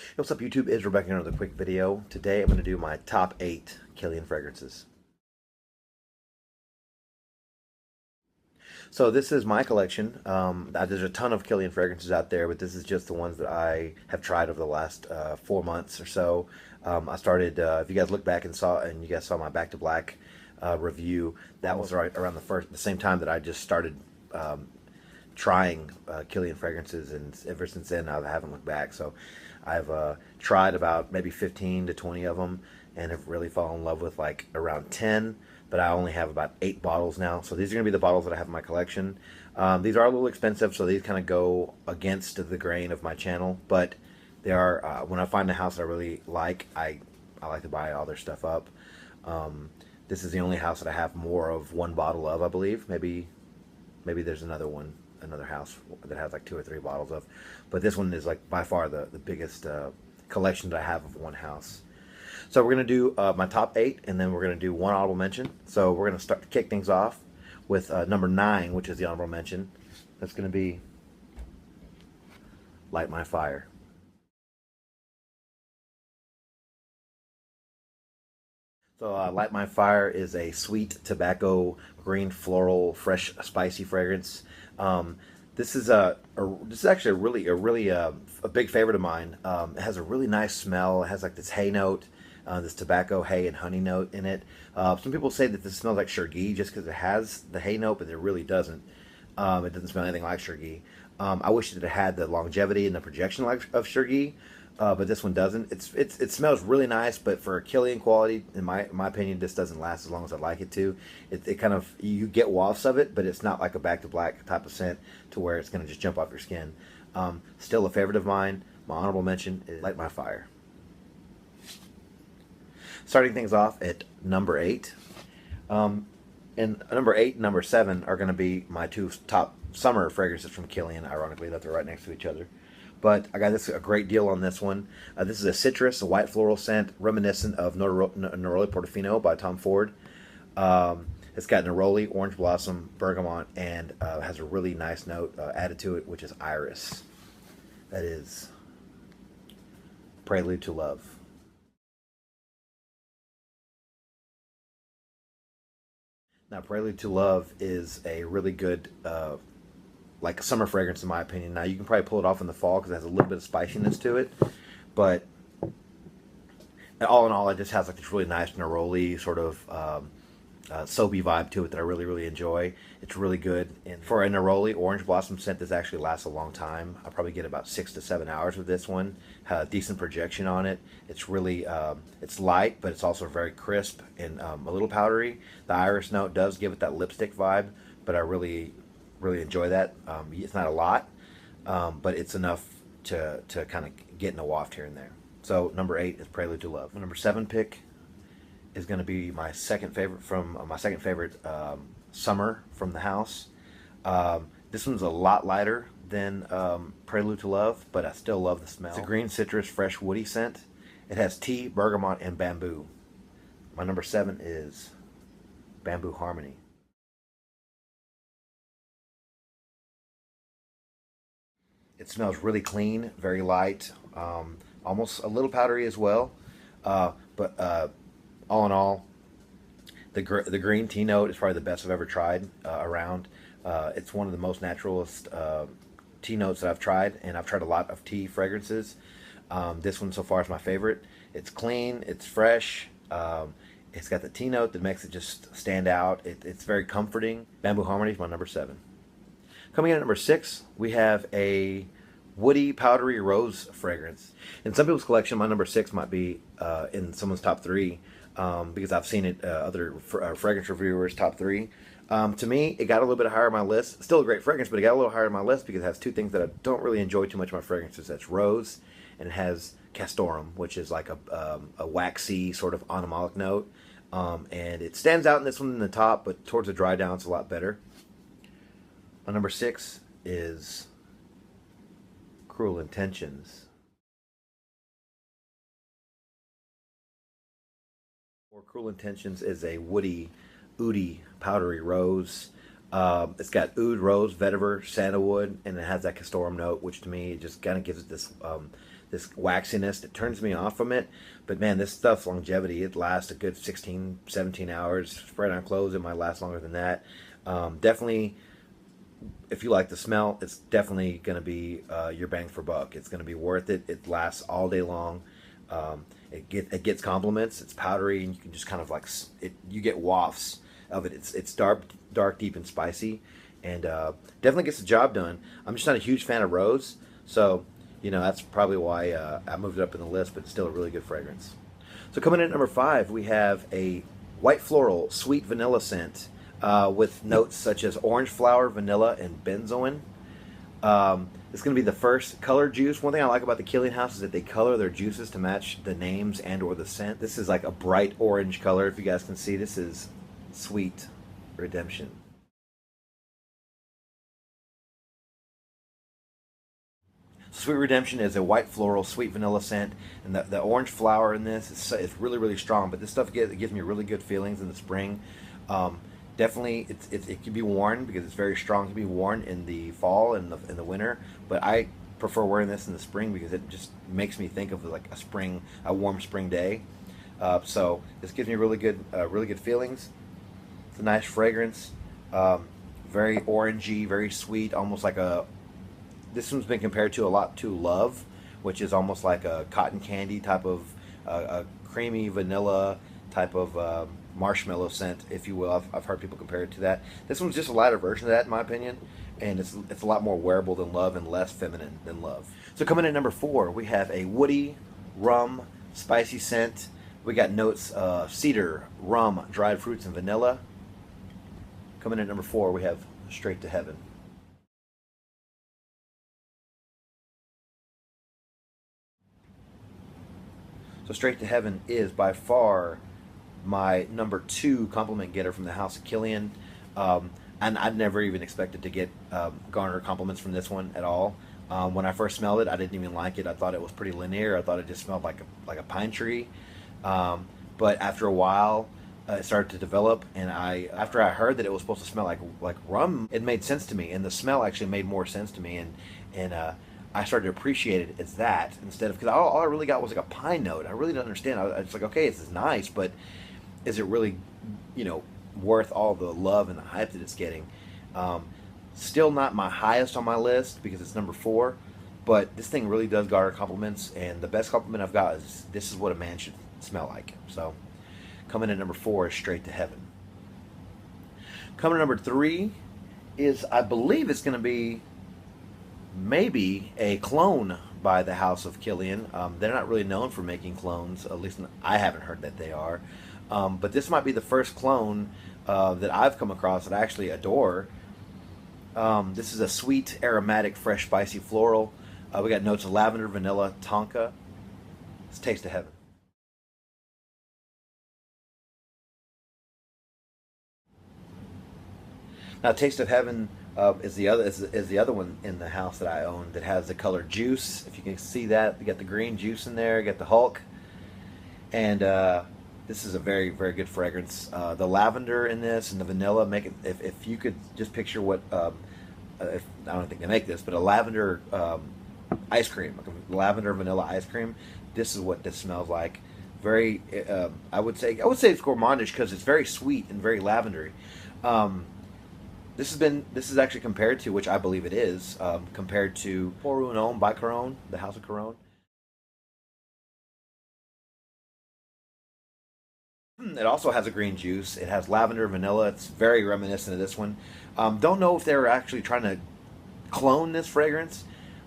Hey, what's up, YouTube? It's Rebecca here with another quick video. Today I'm going to do my top 8 Kilian fragrances. So this is my collection. There's a ton of Kilian fragrances out there, but this is just the ones that I have tried over the last 4 months or so. I started, if you guys look back and you guys saw my Back to Black review, that was right around the same time that I just started trying Kilian fragrances, and ever since then I haven't looked back. So I've tried about maybe 15 to 20 of them and have really fallen in love with like around 10, but I only have about 8 bottles now. So these are going to be the bottles that I have in my collection. These are a little expensive, so these kind of go against the grain of my channel, but they are, when I find a house that I really like, I like to buy all their stuff up. This is the only house that I have more of one bottle of, I believe. Maybe there's another house that has like 2 or 3 bottles of, but this one is like by far the biggest collection that I have of one house. So we're going to do my top 8, and then we're going to do one honorable mention. So we're going to start to kick things off with number 9, which is the honorable mention. That's going to be Light My Fire. So Light My Fire is a sweet tobacco, green floral, fresh spicy fragrance. This is actually a really a big favorite of mine. It has a really nice smell. It has like this hay note, this tobacco, hay, and honey note in it. Some people say that this smells like Shergi just because it has the hay note, but it really doesn't. It doesn't smell anything like Shergi. I wish that it had the longevity and the projection of Shergi, but this one doesn't. It smells really nice, but for Kilian quality, in my opinion, this doesn't last as long as I'd like it to. It kind of, you get wafts of it, but it's not like a Back to Black type of scent to where it's going to just jump off your skin. Still a favorite of mine. My honorable mention is Light My Fire. Starting things off at number 8. And number 8 and number 7 are going to be my 2 top summer fragrances from Kilian, ironically, that they're right next to each other. But I got a great deal on this one. This is a citrus, a white floral scent, reminiscent of Neroli Portofino by Tom Ford. It's got neroli, orange blossom, bergamot, and has a really nice note added to it, which is iris. That is Prelude to Love. Now, Prelude to Love is a really good like a summer fragrance in my opinion. Now you can probably pull it off in the fall because it has a little bit of spiciness to it, but all in all, it just has like this really nice neroli sort of soapy vibe to it that I really enjoy. It's really good, and for a neroli orange blossom scent, this actually lasts a long time. I probably get about 6 to 7 hours with this one. Had a decent projection on it. It's really it's light, but it's also very crisp and a little powdery. The iris note does give it that lipstick vibe, but I really enjoy that. It's not a lot, but it's enough to kind of get in a waft here and there. So number 8 is Prelude to Love. My number 7 pick is going to be my second favorite from summer from the house. This one's a lot lighter than Prelude to Love, but I still love the smell. It's a green citrus, fresh woody scent. It has tea, bergamot, and bamboo. My number 7 is Bamboo Harmony. It smells really clean, very light, almost a little powdery as well. But all in all, the green tea note is probably the best I've ever tried around. It's one of the most naturalist tea notes that I've tried, and I've tried a lot of tea fragrances. This one so far is my favorite. It's clean, it's fresh. It's got the tea note that makes it just stand out. It's very comforting. Bamboo Harmony is my number 7. Coming in at number 6, we have a woody, powdery rose fragrance. In some people's collection, my number 6 might be in someone's top 3 because I've seen it other fragrance reviewers' top 3. To me, it got a little bit higher on my list. Still a great fragrance, but it got a little higher on my list because it has 2 things that I don't really enjoy too much of my fragrances. That's rose, and it has castoreum, which is like a waxy sort of animalic note. And it stands out in this one in the top, but towards the dry down, it's a lot better. My number 6 is Cruel Intentions. Cruel Intentions is a woody, oudy, powdery rose. It's got oud, rose, vetiver, sandalwood, and it has that castoreum note, which to me just kind of gives it this this waxiness that turns me off from it. But man, this stuff's longevity, it lasts a good 16, 17 hours. Spread on clothes, it might last longer than that. Definitely, if you like the smell, it's definitely going to be your bang for buck. It's going to be worth it. It lasts all day long. It gets compliments. It's powdery, and you can just kind of like it. You get wafts of it. It's dark, deep, and spicy, and definitely gets the job done. I'm just not a huge fan of rose, so that's probably why I moved it up in the list. But it's still a really good fragrance. So coming in at number 5, we have a white floral sweet vanilla scent with notes such as orange flower, vanilla, and benzoin. It's going to be the first color juice. One thing I like about the Kilian house is that they color their juices to match the names and or the scent. This is like a bright orange color. If you guys can see, this is Sweet Redemption. Sweet Redemption is a white floral, sweet vanilla scent, and the orange flower in this is really, really strong. But this stuff gives me really good feelings in the spring. Definitely, it can be worn because it's very strong. It can be worn in the fall and in the winter, but I prefer wearing this in the spring because it just makes me think of like a warm spring day. So this gives me really good feelings. It's a nice fragrance, very orangey, very sweet, almost like a. This one's been compared to a lot to Love, which is almost like a cotton candy type of a creamy vanilla type of marshmallow scent, if you will. I've heard people compare it to that. This one's just a lighter version of that, in my opinion, and it's a lot more wearable than Love and less feminine than Love. So coming in at number 4, we have a woody, rum, spicy scent. We got notes of cedar, rum, dried fruits, and vanilla. Coming in at number 4, we have Straight to Heaven. So Straight to Heaven is by far my number 2 compliment getter from the House of Kilian. And I'd never even expected to get garner compliments from this one at all. When I first smelled it, I didn't even like it. I thought it was pretty linear. I thought it just smelled like a pine tree. But after a while, it started to develop, and after I heard that it was supposed to smell like rum, it made sense to me, and the smell actually made more sense to me, and I started to appreciate it as that instead of, because all I really got was like a pine note. I really didn't understand. I was like, okay, this is nice, but is it really, worth all the love and the hype that it's getting? Still not my highest on my list because it's number 4, but this thing really does garner compliments, and the best compliment I've got is this is what a man should smell like. So coming in at number 4 is Straight to Heaven. Coming in at number 3 is, I believe it's going to be maybe a clone by the House of Kilian. They're not really known for making clones, at least I haven't heard that they are. But this might be the first clone that I've come across that I actually adore. This is a sweet, aromatic, fresh, spicy floral. We got notes of lavender, vanilla, tonka. It's Taste of Heaven. Now, Taste of Heaven is the other one in the house that I own that has the color juice. If you can see that, you got the green juice in there. You got the Hulk, and this is a very, very good fragrance. The lavender in this and the vanilla make it. If you could just picture what, I don't think they make this, but a lavender ice cream, like a lavender vanilla ice cream. This is what this smells like. Very, I would say it's gourmandish because it's very sweet and very lavendery. This is actually compared to, which I believe it is, compared to Pour Un Homme by Caron, the House of Caron. It also has a green juice. It has lavender, vanilla. It's very reminiscent of this one. Don't know if they were actually trying to clone this fragrance.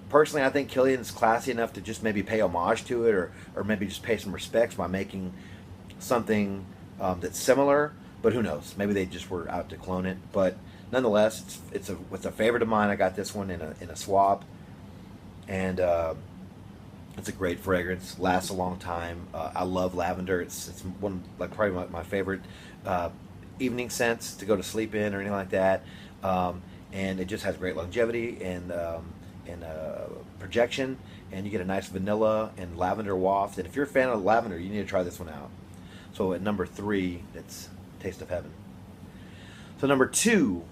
Personally, I think Kilian is classy enough to just maybe pay homage to it, or maybe just pay some respects by making something that's similar. But who knows? Maybe they just were out to clone it. But nonetheless, it's a favorite of mine. I got this one in a swap, and it's a great fragrance. Lasts a long time. I love lavender. It's one, like, probably my favorite evening scents to go to sleep in or anything like that. And it just has great longevity and projection. And you get a nice vanilla and lavender waft. And if you're a fan of lavender, you need to try this one out. So at number 3, it's Taste of Heaven. So number 2,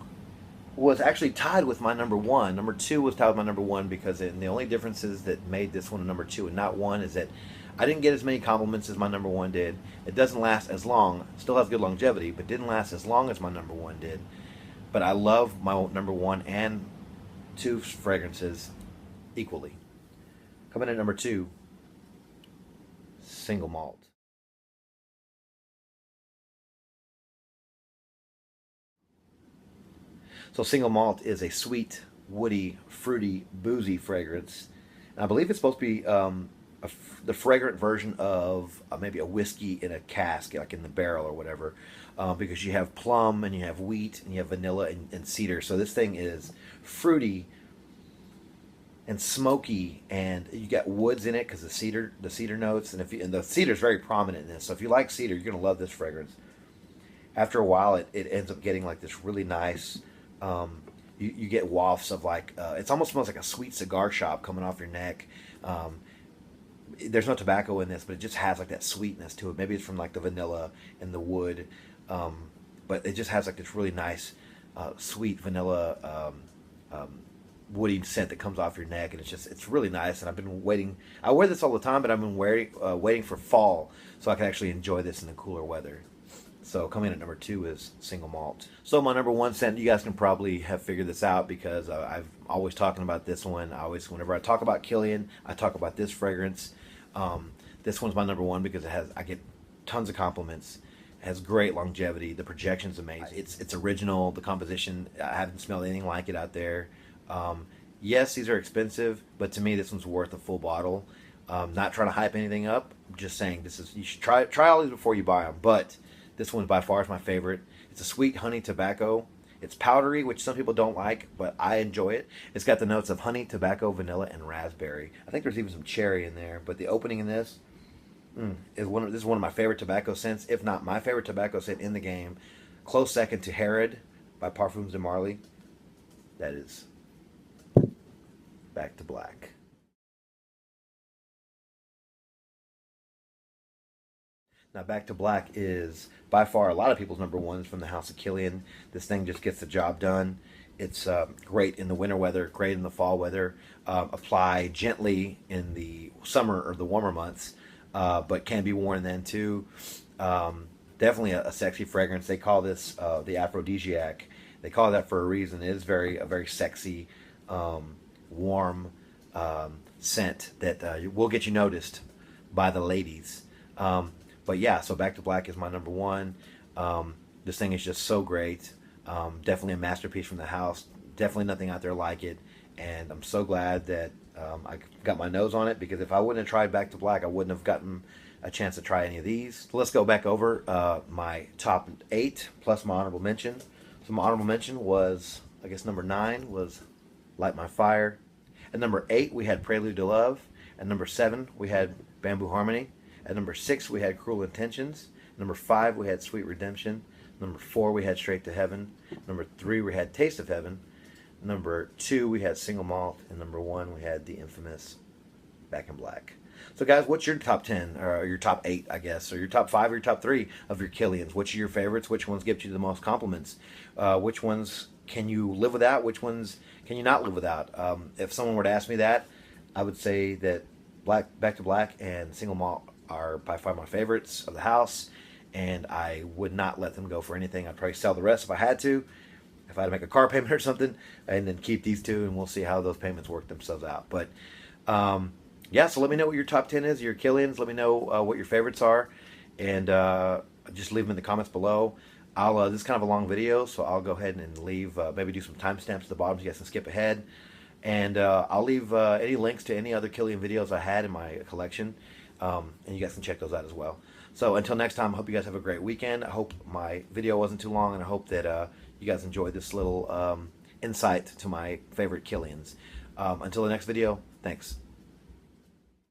was actually tied with my number one. Number two was tied with my number one because the only differences that made this one a number two and not one is that I didn't get as many compliments as my number one did. It doesn't last as long, still has good longevity, but didn't last as long as my number one did. But I love my number one and two fragrances equally. Coming in at number two, single malt. So single malt is a sweet, woody, fruity, boozy fragrance. And I believe it's supposed to be the fragrant version of maybe a whiskey in a cask, like in the barrel or whatever, because you have plum and you have wheat and you have vanilla and cedar. So this thing is fruity and smoky, and you got woods in it because the cedar notes, and the cedar is very prominent in this. So if you like cedar, you're gonna love this fragrance. After a while, it ends up getting like this really nice. You get wafts of like it almost smells like a sweet cigar shop coming off your neck. There's no tobacco in this, but it just has like that sweetness to it. Maybe it's from like the vanilla and the wood, but it just has like this really nice sweet vanilla woody scent that comes off your neck, and it's really nice. And I've been waiting. I wear this all the time, but I've been waiting for fall so I can actually enjoy this in the cooler weather. So coming in at number two is single malt. So my number one scent, you guys can probably have figured this out because I've always talking about this one. Whenever I talk about Kilian, I talk about this fragrance. This one's my number one because I get tons of compliments. It has great longevity. The projection's amazing. It's original. The composition, I haven't smelled anything like it out there. Yes, these are expensive, but to me, this one's worth a full bottle. Not trying to hype anything up. I'm just saying you should try all these before you buy them. But this one by far is my favorite. It's a sweet honey tobacco. It's powdery, which some people don't like, but I enjoy it. It's got the notes of honey, tobacco, vanilla, and raspberry. I think there's even some cherry in there. But the opening in this is this is one of my favorite tobacco scents, if not my favorite tobacco scent in the game. Close second to Herod by Parfums de Marly. That is Back to Black. Now, Back to Black is by far a lot of people's number ones from the House of Kilian. This thing just gets the job done. It's great in the winter weather, great in the fall weather. Apply gently in the summer or the warmer months, but can be worn then too. Definitely a sexy fragrance. They call this the aphrodisiac. They call it that for a reason. It is a very sexy, warm scent that will get you noticed by the ladies. But yeah, so Back to Black is my number one. This thing is just so great. Definitely a masterpiece from the house. Definitely nothing out there like it. And I'm so glad that I got my nose on it, because if I wouldn't have tried Back to Black, I wouldn't have gotten a chance to try any of these. So let's go back over my top 8 plus my honorable mention. So my honorable mention was, I guess number 9 was Light My Fire. At number 8 we had Prelude to Love. At number 7 we had Bamboo Harmony. At number 6, we had Cruel Intentions. Number 5, we had Sweet Redemption. Number 4, we had Straight to Heaven. Number 3, we had Taste of Heaven. Number 2, we had Single Malt. And number 1, we had the infamous Back in Black. So guys, what's your top 10, or your top 8, I guess, or your top 5 or your top 3 of your Kilians? Which are your favorites? Which ones give you the most compliments? Which ones can you live without? Which ones can you not live without? If someone were to ask me that, I would say that Back to Black and Single Malt are by far my favorites of the house, and I would not let them go for anything. I'd probably sell the rest if I had to, if I had to make a car payment or something, and then keep these two, and we'll see how those payments work themselves out. But yeah, so let me know what your top 10 is, your Kilians. Let me know what your favorites are, and just leave them in the comments below. This is kind of a long video, so I'll go ahead and leave, maybe do some timestamps at the bottom so you guys can skip ahead. And I'll leave any links to any other Kilian videos I had in my collection. And you guys can check those out as well. So until next time, I hope you guys have a great weekend. I hope my video wasn't too long, and I hope that you guys enjoyed this little insight to my favorite Kilians. Until the next video, thanks.